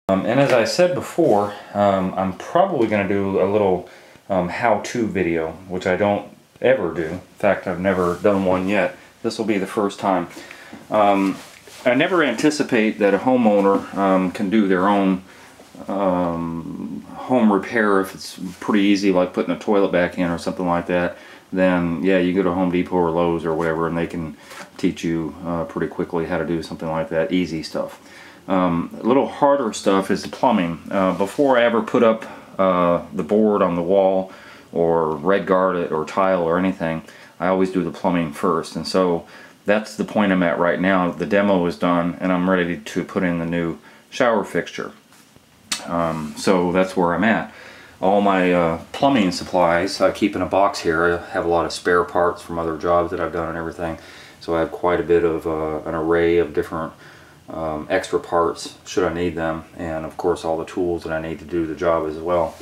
And as I said before, I'm probably going to do a little how-to video, which I don't ever do. In fact, I've never done one yet. This will be the first time. I never anticipate that a homeowner can do their own home repair. If it's pretty easy, like putting a toilet back in or something like that, then yeah, you go to Home Depot or Lowe's or whatever, and they can teach you pretty quickly how to do something like that. Easy stuff. A little harder stuff is the plumbing. Before I ever put up the board on the wall or red guard it or tile or anything, I always do the plumbing first. And so that's the point I'm at right now. The demo is done and I'm ready to put in the new shower fixture. So that's where I'm at. All my plumbing supplies I keep in a box here. I have a lot of spare parts from other jobs that I've done and everything. So I have quite a bit of an array of different extra parts should I need them, and of course all the tools that I need to do the job as well.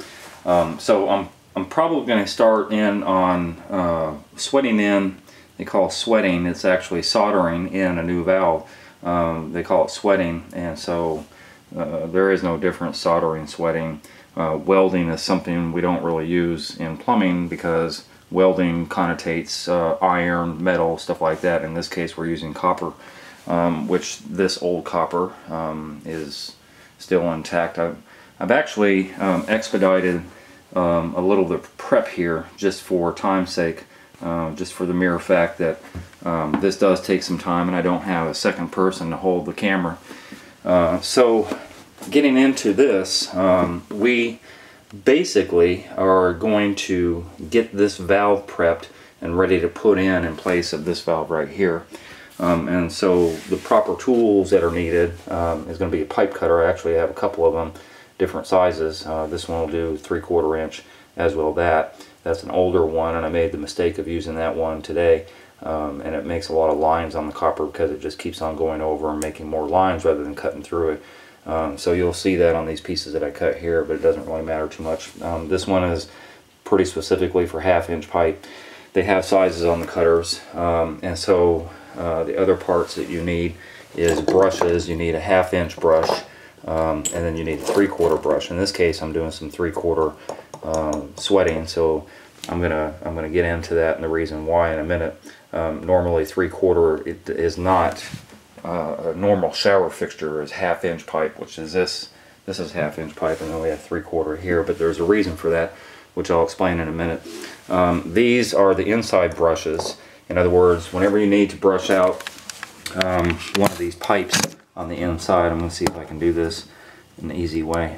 So I'm probably going to start in on sweating in. They call it sweating. It's actually soldering in a new valve. They call it sweating, and so there is no difference soldering, sweating. Welding is something we don't really use in plumbing because welding connotates iron, metal, stuff like that. In this case we're using copper. Which this old copper is still intact. I've actually expedited a little bit of prep here just for time's sake, just for the mere fact that this does take some time and I don't have a second person to hold the camera. So getting into this, we basically are going to get this valve prepped and ready to put in place of this valve right here. And so the proper tools that are needed is going to be a pipe cutter. I actually have a couple of them, different sizes. This one will do 3/4 inch, as will that. That's an older one, and I made the mistake of using that one today. And it makes a lot of lines on the copper because it just keeps on going over and making more lines rather than cutting through it. So you'll see that on these pieces that I cut here, but it doesn't really matter too much. This one is pretty specifically for 1/2 inch pipe. They have sizes on the cutters, and so the other parts that you need is brushes. You need a 1/2 inch brush, and then you need a 3/4 brush. In this case, I'm doing some 3/4 sweating, so I'm gonna get into that and the reason why in a minute. Normally 3/4 it is not a normal shower fixture. Is 1/2 inch pipe, which is this. This is 1/2 inch pipe, and then we have 3/4 here. But there's a reason for that, which I'll explain in a minute. These are the inside brushes. In other words, whenever you need to brush out one of these pipes on the inside, I'm going to see if I can do this in an easy way.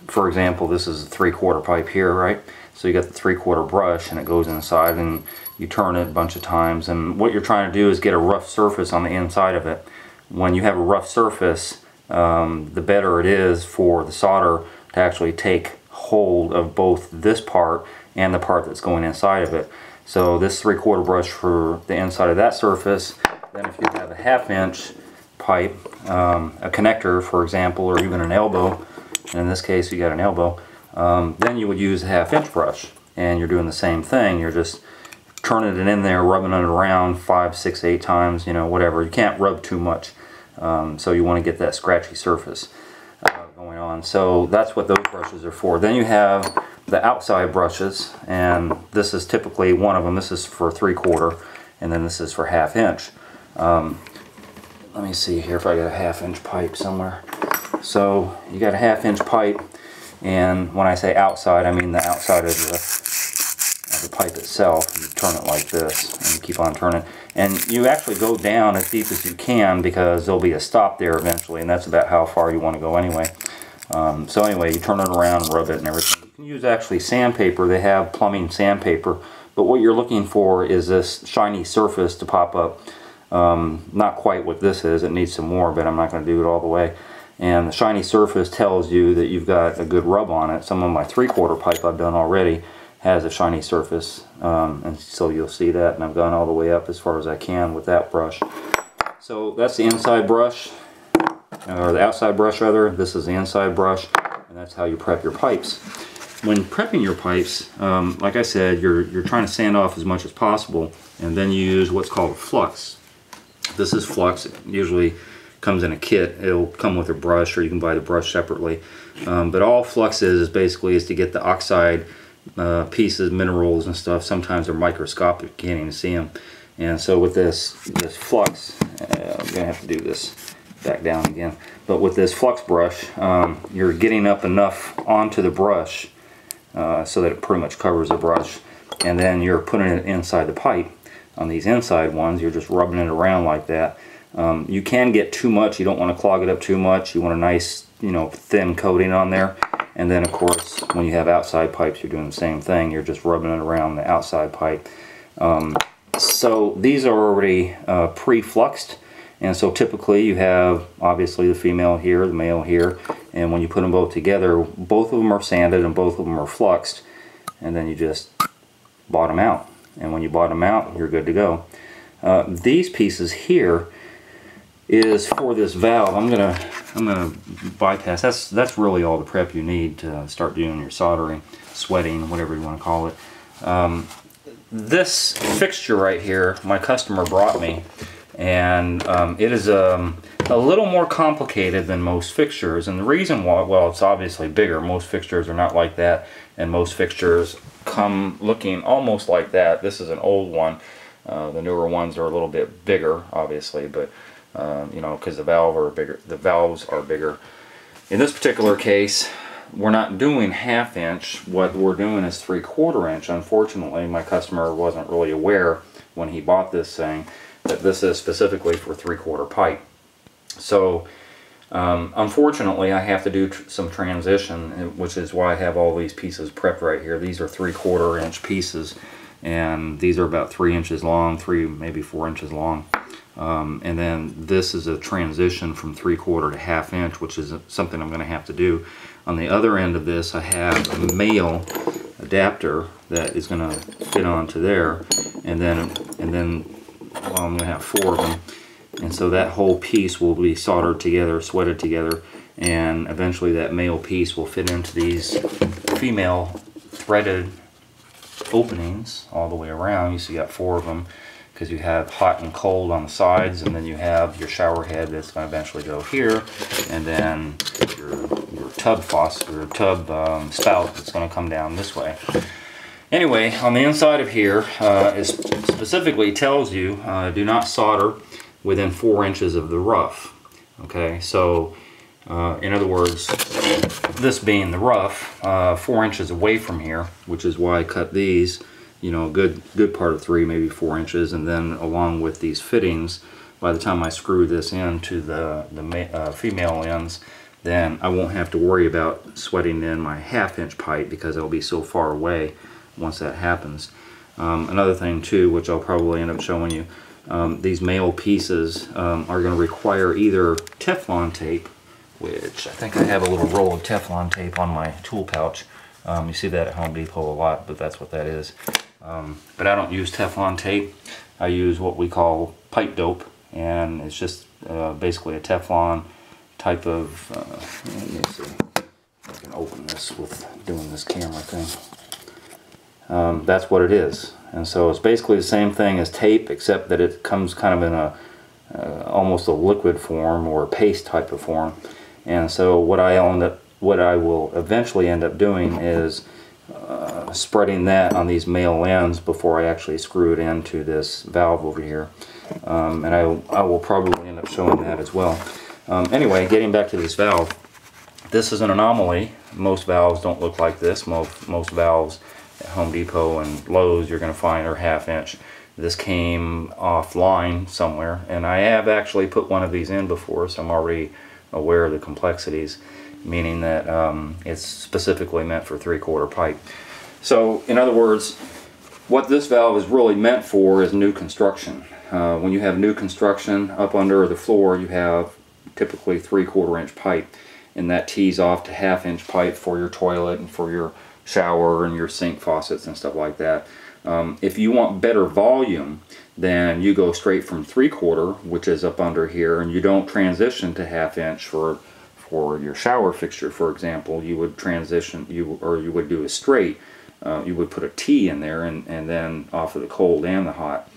For example, this is a 3/4 pipe here, right? So you got the 3/4 brush and it goes inside and you turn it a bunch of times, and what you're trying to do is get a rough surface on the inside of it. When you have a rough surface, the better it is for the solder to actually take hold of both this part and the part that's going inside of it. So this 3/4 brush for the inside of that surface. Then if you have a 1/2 inch pipe, a connector for example, or even an elbow, and in this case you got an elbow, then you would use a 1/2 inch brush, and you're doing the same thing. You're just turning it in there, rubbing it around 5, 6, 8 times, you know, whatever. You can't rub too much, so you want to get that scratchy surface going on. So that's what those brushes are for. Then you have the outside brushes, and this is typically one of them. This is for 3/4, and then this is for 1/2 inch. Let me see here if I got a 1/2 inch pipe somewhere. So you got a 1/2 inch pipe, and when I say outside, I mean the outside of the pipe itself. You turn it like this, and you keep on turning. And you actually go down as deep as you can because there'll be a stop there eventually, and that's about how far you want to go anyway. So anyway, you turn it around, rub it and everything. You can use actually sandpaper. They have plumbing sandpaper, but what you're looking for is this shiny surface to pop up. Not quite what this is. It needs some more, but I'm not going to do it all the way. And the shiny surface tells you that you've got a good rub on it. Some of my 3/4 pipe I've done already has a shiny surface, and so you'll see that, and I've gone all the way up as far as I can with that brush. So that's the inside brush, or the outside brush rather. This is the inside brush, and that's how you prep your pipes. When prepping your pipes, like I said, you're trying to sand off as much as possible, and then you use what's called flux. This is flux. It usually comes in a kit. It'll come with a brush, or you can buy the brush separately. But all flux is basically to get the oxide pieces, minerals and stuff. Sometimes they're microscopic, you can't even see them. And so with this flux, I'm gonna have to do this back down again. But with this flux brush, you're getting up enough onto the brush so that it pretty much covers the brush, and then you're putting it inside the pipe. On these inside ones, you're just rubbing it around like that. You can get too much. You don't want to clog it up too much. You want a nice, thin coating on there. And then of course, when you have outside pipes, you're doing the same thing. You're just rubbing it around the outside pipe. So these are already pre-fluxed, and so typically you have obviously the female here, the male here, and when you put them both together, both of them are sanded and both of them are fluxed, and then you just bottom out. And when you bottom out, you're good to go. These pieces here is for this valve. I'm gonna bypass. That's really all the prep you need to start doing your soldering, sweating, whatever you want to call it. This fixture right here, my customer brought me, and it is a little more complicated than most fixtures. And the reason why, well, it's obviously bigger. Most fixtures are not like that, and most fixtures come looking almost like that. This is an old one. The newer ones are a little bit bigger, obviously, but because the valves are bigger. In this particular case, we're not doing 1/2 inch. What we're doing is 3/4 inch. Unfortunately, my customer wasn't really aware when he bought this thing that this is specifically for 3/4 pipe. So unfortunately, I have to do some transition, which is why I have all these pieces prepped right here. These are 3/4 inch pieces, and these are about 3 inches long, maybe 4 inches long. And then this is a transition from 3/4 to 1/2 inch, which is something I'm going to have to do. On the other end of this, I have a male adapter that is going to fit onto there, and then well, I'm going to have 4 of them, and so that whole piece will be soldered together, sweated together, and eventually that male piece will fit into these female threaded openings all the way around. You see, you got 4 of them, because you have hot and cold on the sides, and then you have your shower head that's going to eventually go here, and then your tub faucet, or tub spout that's going to come down this way. Anyway, on the inside of here, it specifically tells you do not solder within 4 inches of the rough. Okay, so in other words, this being the rough, 4 inches away from here, which is why I cut these, good part of 3, maybe 4 inches, and then along with these fittings, by the time I screw this into the female ends, then I won't have to worry about sweating in my 1/2 inch pipe, because it'll be so far away once that happens. Another thing too, which I'll probably end up showing you, these male pieces are going to require either Teflon tape, which I think I have a little roll of Teflon tape on my tool pouch. You see that at Home Depot a lot, but that's what that is. But I don't use Teflon tape. I use what we call pipe dope, and it's just basically a Teflon type of, let me see if I can open this with doing this camera thing. That's what it is. And so it's basically the same thing as tape, except that it comes kind of in a almost a liquid form, or a paste type of form. And so what I will eventually end up doing is spreading that on these male ends before I actually screw it into this valve over here. And I will probably end up showing that as well. Anyway, getting back to this valve, this is an anomaly. Most valves don't look like this. Most valves at Home Depot and Lowe's you're going to find are 1/2 inch. This came offline somewhere, and I have actually put one of these in before, so I'm already aware of the complexities, meaning that it's specifically meant for 3/4 pipe. So in other words, what this valve is really meant for is new construction. When you have new construction up under the floor, you have typically 3/4 inch pipe, and that tees off to 1/2 inch pipe for your toilet and for your shower and your sink faucets and stuff like that. If you want better volume, then you go straight from 3/4, which is up under here, and you don't transition to 1/2 inch for your shower fixture, for example. You would transition, you would do a straight. You would put a T in there, and then off of the cold and the hot,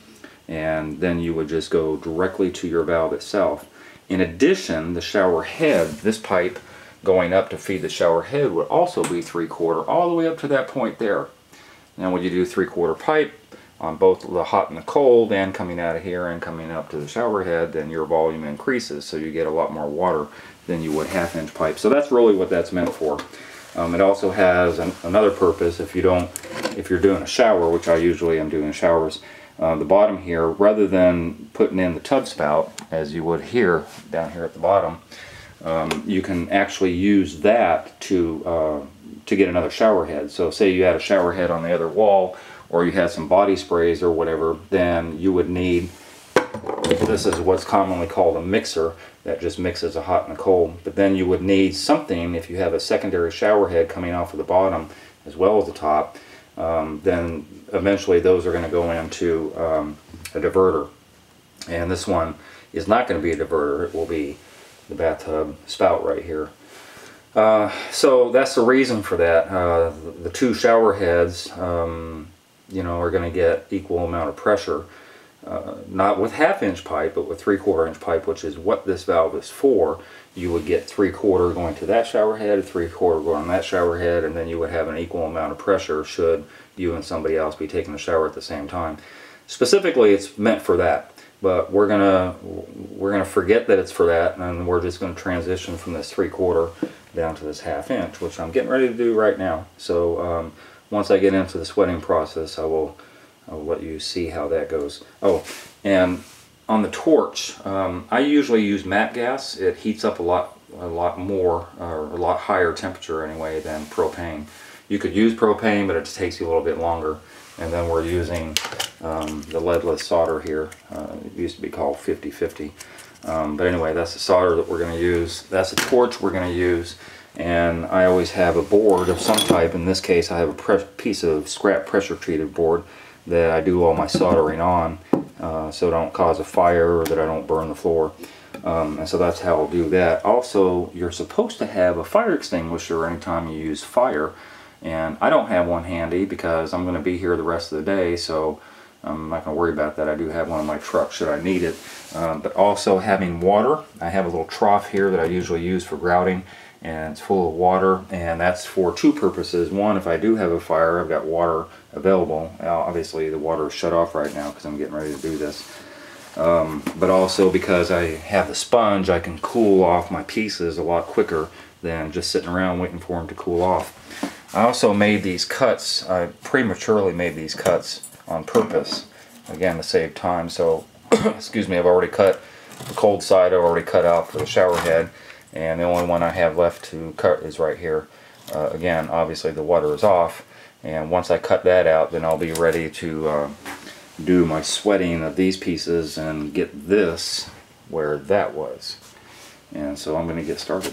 and then you would just go directly to your valve itself. In addition, the shower head, this pipe going up to feed the shower head, would also be 3/4 all the way up to that point there. Now when you do 3/4 pipe on both the hot and the cold, and coming out of here and coming up to the shower head, then your volume increases, so you get a lot more water than you would 1/2-inch pipe. So that's really what that's meant for. It also has another purpose if you're doing a shower, which I usually am doing showers. The bottom here, rather than putting in the tub spout as you would here, down here at the bottom, you can actually use that to get another shower head. So say you had a shower head on the other wall, or you had some body sprays or whatever, then you would need, this is what's commonly called a mixer that just mixes a hot and a cold. But then you would need something, if you have a secondary shower head coming off of the bottom as well as the top, then eventually those are going to go into a diverter. And this one is not going to be a diverter, it will be the bathtub spout right here. So that's the reason for that. The two shower heads, you know, are going to get equal amount of pressure. Not with 1/2-inch pipe, but with 3/4-inch pipe, which is what this valve is for. You would get 3/4 going to that shower head, 3/4 going on that shower head, and then you would have an equal amount of pressure should you and somebody else be taking a shower at the same time. Specifically, it's meant for that, but we're gonna forget that it's for that, and we're just going to transition from this 3/4 down to this 1/2-inch, which I'm getting ready to do right now. So once I get into the sweating process, I'll let you see how that goes. Oh, and on the torch, I usually use MAP gas. It heats up a lot more, or a lot higher temperature anyway, than propane. You could use propane, but it just takes you a little bit longer. And then we're using the leadless solder here. It used to be called 50/50. But anyway, that's the solder that we're going to use. That's the torch we're going to use. And I always have a board of some type. In this case, I have a piece of scrap pressure treated board that I do all my soldering on, so it don't cause a fire or that I don't burn the floor. And so that's how I'll do that. Also, you're supposed to have a fire extinguisher anytime you use fire, and I don't have one handy because I'm going to be here the rest of the day, so I'm not going to worry about that. I do have one in my truck should I need it. But also having water. I have a little trough here that I usually use for grouting, and it's full of water, and that's for two purposes. One, if I do have a fire, I've got water available. Obviously the water is shut off right now because I'm getting ready to do this. But also because I have the sponge, I can cool off my pieces a lot quicker than just sitting around waiting for them to cool off. I also made these cuts. I prematurely made these cuts on purpose, again to save time. So excuse me, I've already cut the cold side, I've already cut out for the shower head, and the only one I have left to cut is right here. Again, obviously the water is off, and once I cut that out, then I'll be ready to do my sweating of these pieces and get this where that was. And so I'm going to get started.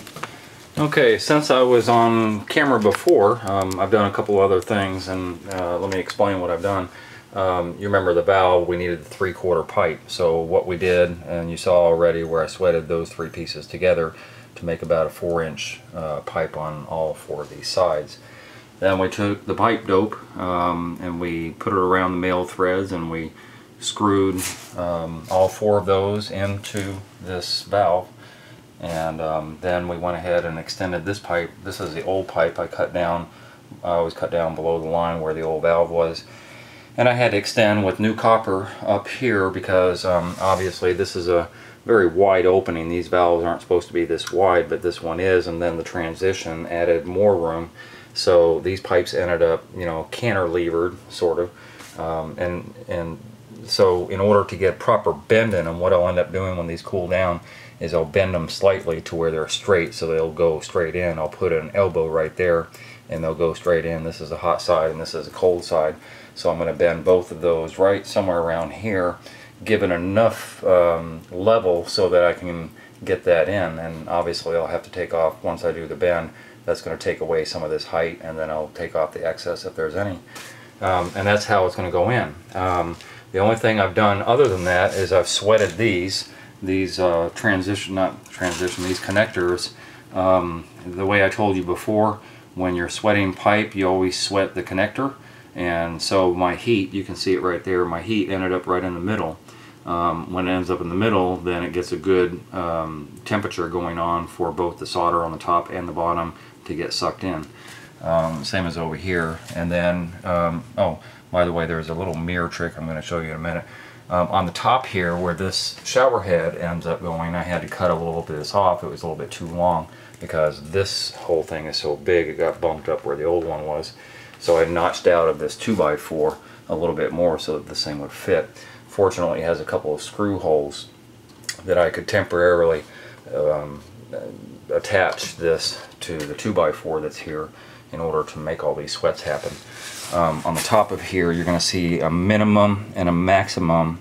Okay, since I was on camera before, I've done a couple other things, and let me explain what I've done. You remember the valve, we needed the 3/4 pipe. So what we did, and you saw already where I sweated those three pieces together to make about a 4-inch pipe on all four of these sides. Then we took the pipe dope and we put it around the male threads, and we screwed all four of those into this valve. And then we went ahead and extended this pipe. This is the old pipe I cut down. I always cut down below the line where the old valve was. And I had to extend with new copper up here because obviously this is a very wide opening. These valves aren't supposed to be this wide, but this one is, and then the transition added more room. So these pipes ended up, you know, cantilevered, sort of. And so in order to get proper bend in them, what I'll end up doing when these cool down is I'll bend them slightly to where they're straight, so they'll go straight in. I'll put an elbow right there, and they'll go straight in. This is the hot side, and this is the cold side. So I'm going to bend both of those right somewhere around here, give it enough level so that I can get that in. And obviously I'll have to take off, once I do the bend, that's going to take away some of this height, and then I'll take off the excess if there's any. And that's how it's going to go in. The only thing I've done other than that is I've sweated these connectors. The way I told you before, when you're sweating pipe, you always sweat the connector. And so my heat, you can see it right there, my heat ended up right in the middle. When it ends up in the middle, then it gets a good temperature going on for both the solder on the top and the bottom to get sucked in. Same as over here. And then, oh, by the way, there's a little mirror trick I'm going to show you in a minute. On the top here, where this shower head ends up going, I had to cut a little bit of this off. It was a little bit too long because this whole thing is so big, it got bumped up where the old one was. So I notched out of this 2x4 a little bit more so that this thing would fit. Fortunately, it has a couple of screw holes that I could temporarily attach this to the 2x4 that's here in order to make all these sweats happen. On the top of here, you're going to see a minimum and a maximum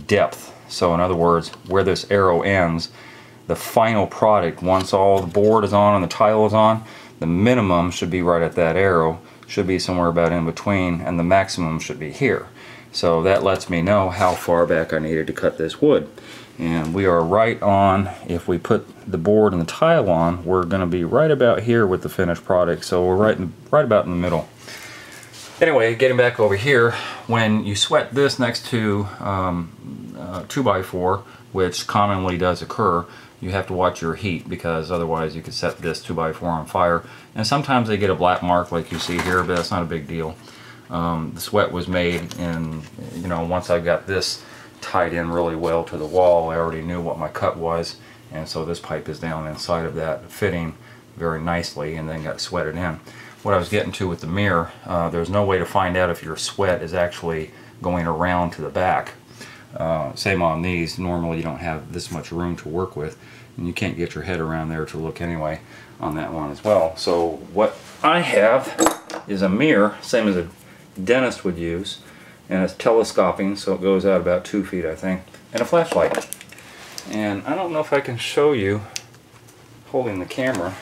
depth. So in other words, where this arrow ends, the final product, once all the board is on and the tile is on, the minimum should be right at that arrow, should be somewhere about in between, and the maximum should be here. So that lets me know how far back I needed to cut this wood. And we are right on, if we put the board and the tile on, we're going to be right about here with the finished product. So we're right about in the middle. Anyway, getting back over here, when you sweat this next to 2x4, which commonly does occur, you have to watch your heat because otherwise you could set this 2x4 on fire. And sometimes they get a black mark like you see here, but that's not a big deal. The sweat was made in, you know, once I got this tied in really well to the wall, I already knew what my cut was, and so this pipe is down inside of that fitting very nicely and then got sweated in. What I was getting to with the mirror, there's no way to find out if your sweat is actually going around to the back. Same on these. Normally you don't have this much room to work with, and you can't get your head around there to look anyway on that one as well. So what I have is a mirror, same as a dentist would use, and it's telescoping, so it goes out about 2 feet, I think, and a flashlight. And I don't know if I can show you holding the camera.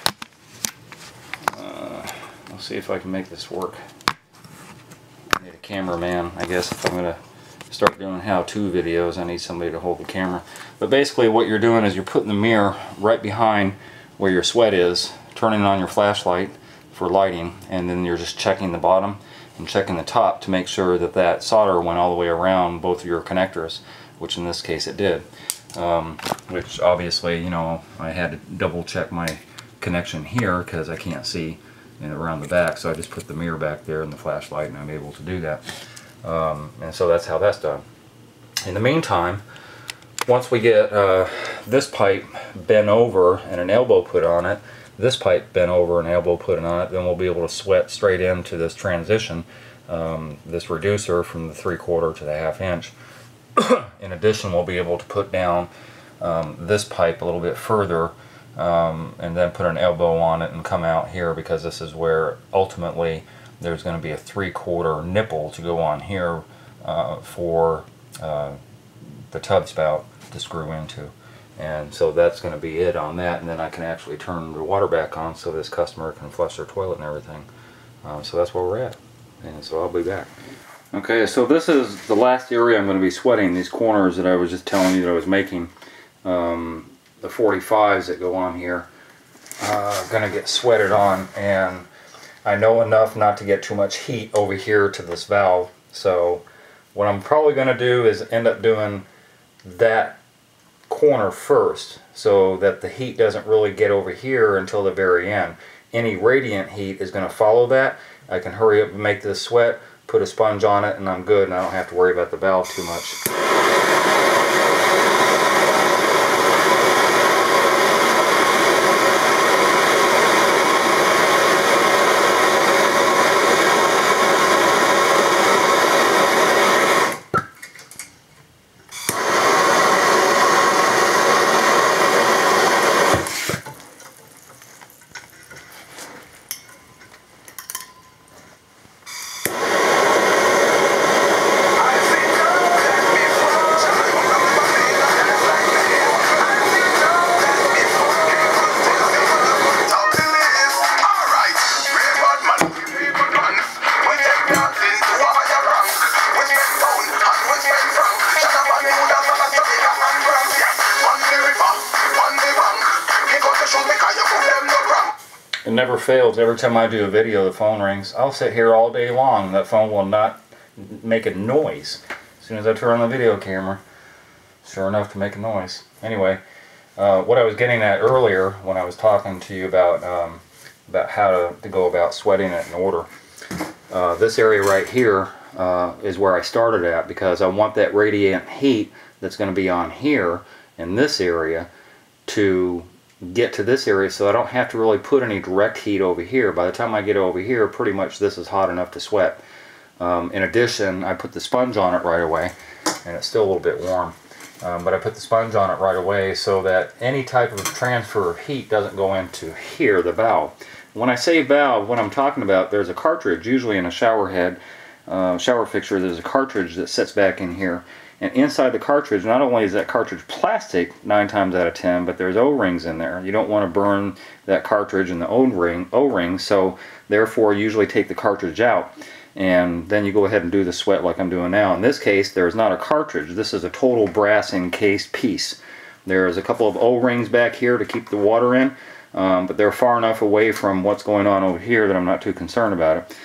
I'll see if I can make this work. I need a cameraman, I guess. If I'm going to start doing how-to videos, I need somebody to hold the camera. But basically what you're doing is you're putting the mirror right behind where your sweat is, turning on your flashlight for lighting, and then you're just checking the bottom and checking the top to make sure that that solder went all the way around both of your connectors, which in this case it did. Which obviously, you know, I had to double check my connection here because I can't see, you know, around the back, so I just put the mirror back there and the flashlight, and I'm able to do that. And so that's how that's done. In the meantime, once we get this pipe bent over and an elbow put on it, this pipe bent over and elbow put on it, then we'll be able to sweat straight into this transition, this reducer from the 3/4 to the 1/2 inch. In addition, we'll be able to put down this pipe a little bit further and then put an elbow on it and come out here, because this is where ultimately there's going to be a 3/4 nipple to go on here for the tub spout to screw into. And so that's going to be it on that, and then I can actually turn the water back on so this customer can flush their toilet and everything. So that's where we're at, and so I'll be back. Okay, so this is the last area I'm going to be sweating, these corners that I was just telling you that I was making. The 45s that go on here are going to get sweated on, and I know enough not to get too much heat over here to this valve. So what I'm probably going to do is end up doing that corner first, so that the heat doesn't really get over here until the very end. Any radiant heat is going to follow that. I can hurry up and make this sweat, put a sponge on it, and I'm good, and I don't have to worry about the valve too much. It never fails. Every time I do a video, the phone rings. I'll sit here all day long. That phone will not make a noise as soon as I turn on the video camera. sure enough to make a noise. Anyway, what I was getting at earlier when I was talking to you about how to go about sweating it in order. This area right here is where I started at, because I want that radiant heat that's going to be on here in this area to get to this area, so I don't have to really put any direct heat over here. By the time I get over here, pretty much this is hot enough to sweat. In addition, I put the sponge on it right away, and it's still a little bit warm, but I put the sponge on it right away so that any type of transfer of heat doesn't go into here, the valve. When I say valve, what I'm talking about, there's a cartridge, usually in a shower head, shower fixture, there's a cartridge that sits back in here. And inside the cartridge, not only is that cartridge plastic 9 times out of 10, but there's O-rings in there. You don't want to burn that cartridge and the O-ring, so therefore usually take the cartridge out. And then you go ahead and do the sweat like I'm doing now. In this case, there's not a cartridge. This is a total brass encased piece. There's a couple of O-rings back here to keep the water in, but they're far enough away from what's going on over here that I'm not too concerned about it.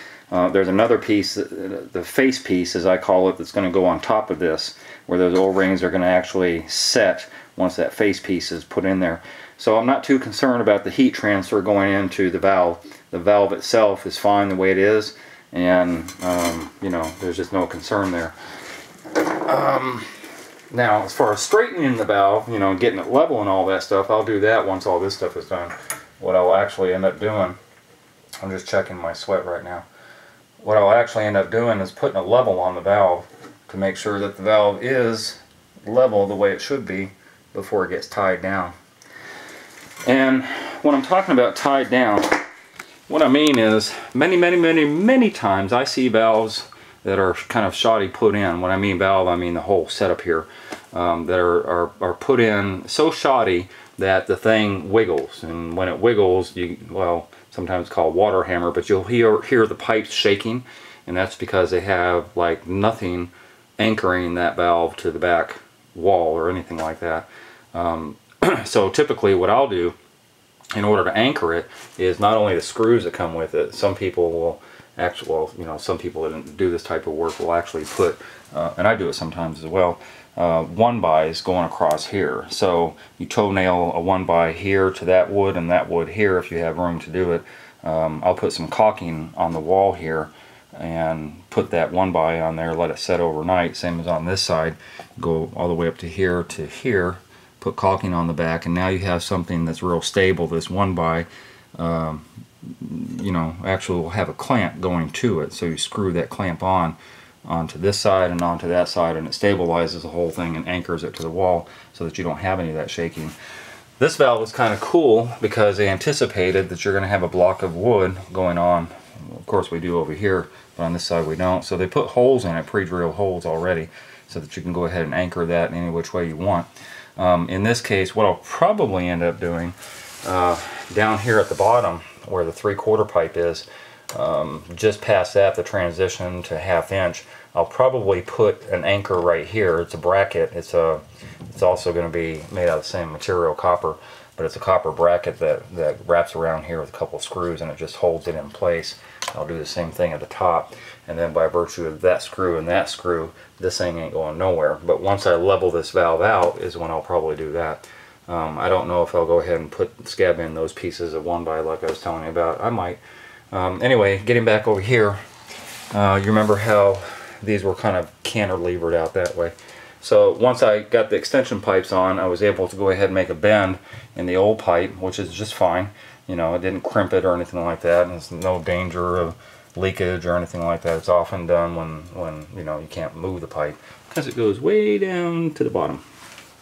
There's another piece, the face piece as I call it, that's going to go on top of this, where those O-rings are going to actually set once that face piece is put in there. So I'm not too concerned about the heat transfer going into the valve. The valve itself is fine the way it is, and you know, there's just no concern there. Now, as far as straightening the valve, you know, getting it level and all that stuff, I'll do that once all this stuff is done. What I'll actually end up doing, I'm just checking my sweat right now. What I'll actually end up doing is putting a level on the valve to make sure that the valve is level the way it should be before it gets tied down. And when I'm talking about tied down, what I mean is many times I see valves that are kind of shoddy put in. When I mean valve, I mean the whole setup here, that are put in so shoddy that the thing wiggles, and when it wiggles, well, sometimes it's called water hammer, but you'll hear the pipes shaking, and that's because they have like nothing anchoring that valve to the back wall or anything like that. So typically what I'll do in order to anchor it is not only the screws that come with it. Some people will actually, well, you know, some people that do this type of work will actually put, and I do it sometimes as well, 1-bys going across here. So you toenail a 1-by here to that wood and that wood here if you have room to do it. I'll put some caulking on the wall here and put that 1-by on there, let it set overnight, same as on this side. Go all the way up to here, put caulking on the back, and now you have something that's real stable. This 1-by, you know, actually will have a clamp going to it, so you screw that clamp onto this side and onto that side, and it stabilizes the whole thing and anchors it to the wall so that you don't have any of that shaking. This valve is kind of cool because they anticipated that you're going to have a block of wood going on. Of course we do over here, but on this side we don't. So they put holes in it, pre-drilled holes already, so that you can go ahead and anchor that in any which way you want. In this case, what I'll probably end up doing down here at the bottom where the 3/4 pipe is, just past that, the transition to 1/2 inch, I'll probably put an anchor right here. It's a bracket. It's also going to be made out of the same material, copper, but it's a copper bracket that wraps around here with a couple of screws, and it just holds it in place. I'll do the same thing at the top, and then by virtue of that screw and that screw, this thing ain't going nowhere. But once I level this valve out is when I'll probably do that. I don't know if I'll go ahead and scab in those pieces of 1-by like I was telling you about. I might. Anyway, getting back over here, you remember how these were kind of cantilevered out that way. So once I got the extension pipes on, I was able to go ahead and make a bend in the old pipe, which is just fine. You know, it didn't crimp it or anything like that, and there's no danger of leakage or anything like that. It's often done when you know, you can't move the pipe because it goes way down to the bottom.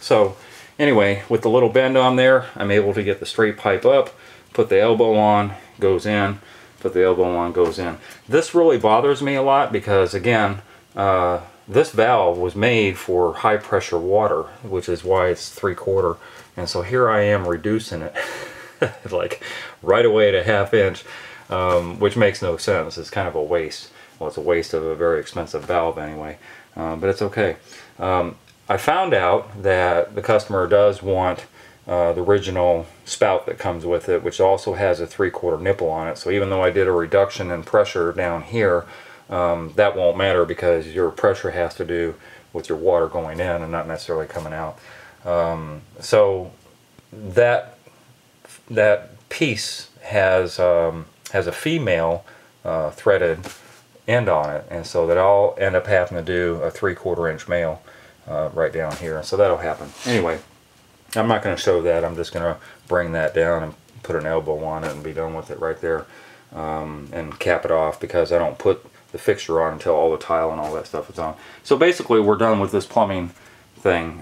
So anyway, with the little bend on there, I'm able to get the straight pipe up, put the elbow on, goes in, put the elbow on, goes in. This really bothers me a lot because, again, this valve was made for high pressure water, which is why it's 3/4, and so here I am reducing it like right away to 1/2 inch, which makes no sense. It's kind of a waste. Well, it's a waste of a very expensive valve anyway, but it's okay. I found out that the customer does want the original spout that comes with it, which also has a 3/4 nipple on it. So even though I did a reduction in pressure down here, that won't matter because your pressure has to do with your water going in and not necessarily coming out. So that piece has a female threaded end on it, and so that I'll end up having to do a 3/4 inch male right down here. So that'll happen. Anyway, I'm not going to show that. I'm just going to bring that down and put an elbow on it and be done with it right there, and cap it off, because I don't put the fixture on until all the tile and all that stuff is on. So basically we're done with this plumbing thing.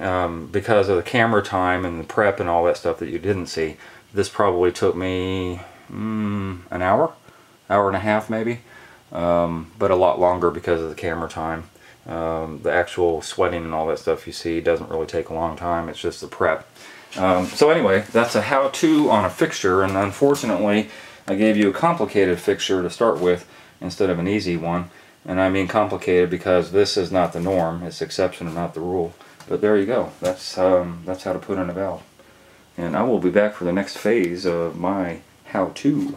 Because of the camera time and the prep and all that stuff that you didn't see, this probably took me an hour and a half maybe, but a lot longer because of the camera time. The actual sweating and all that stuff you see doesn't really take a long time. It's just the prep. So anyway, that's a how-to on a fixture, and unfortunately I gave you a complicated fixture to start with instead of an easy one. And I mean complicated because this is not the norm, it's exception and not the rule. But there you go, that's how to put in a valve. And I will be back for the next phase of my how-to.